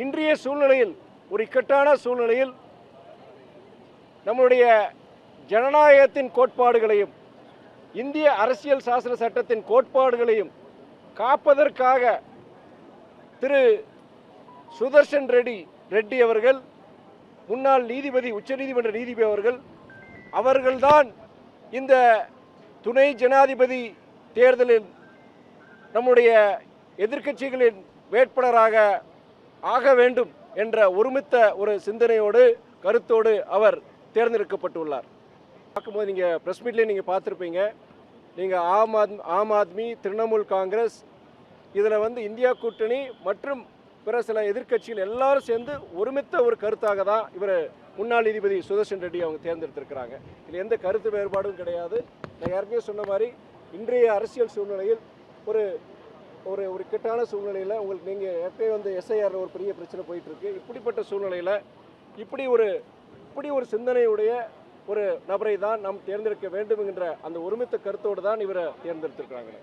இன்றைய சூழ்நிலையில், ஒரு இக்கட்டான சூழ்நிலையில் நம்முடைய ஜனநாயகத்தின் கோட்பாடுகளையும் இந்திய அரசியல் சாசன சட்டத்தின் கோட்பாடுகளையும் காப்பதற்காக திரு சுதர்ஷன் ரெட்டி அவர்கள், முன்னாள் நீதிபதி, உச்சநீதிமன்ற நீதிபதி அவர்கள்தான் இந்த துணை ஜனாதிபதி தேர்தலில் நம்முடைய எதிர்க்கட்சிகளின் வேட்பாளராக ஆக வேண்டும் என்ற ஒருமித்த ஒரு சிந்தனையோடு, கருத்தோடு அவர் தேர்ந்தெடுக்கப்பட்டுள்ளார். பார்க்கும்போது நீங்கள் ப்ரெஸ் மீட்லேயே நீங்கள் பார்த்துருப்பீங்க. நீங்கள் ஆம் ஆத்மி, திரிணாமுல் காங்கிரஸ், இதில் இந்தியா கூட்டணி மற்றும் பிற சில எதிர்க்கட்சிகள் எல்லாரும் சேர்ந்து ஒருமித்த ஒரு கருத்தாக தான் இவர் முன்னாள் நீதிபதி சுதர்ஷன் ரெட்டி அவங்க தேர்ந்தெடுத்திருக்கிறாங்க. இதில் எந்த கருத்து வேறுபாடும் கிடையாது. நான் ஏற்கனவே சொன்ன மாதிரி இன்றைய அரசியல் சூழ்நிலையில் ஒரு ஒரு ஒரு இக்கட்டான சூழ்நிலையில் உங்களுக்கு நீங்கள் ஏற்கனவே எஸ்ஐஆர் ஒரு பெரிய பிரச்சனை போயிட்டுருக்கு. இப்படிப்பட்ட சூழ்நிலையில் இப்படி ஒரு சிந்தனையுடைய ஒரு நபரை தான் நாம் தேர்ந்தெடுக்க வேண்டும் என்ற அந்த ஒருமித்த கருத்தோடு தான் இவரை தேர்ந்தெடுத்திருக்கிறாங்க.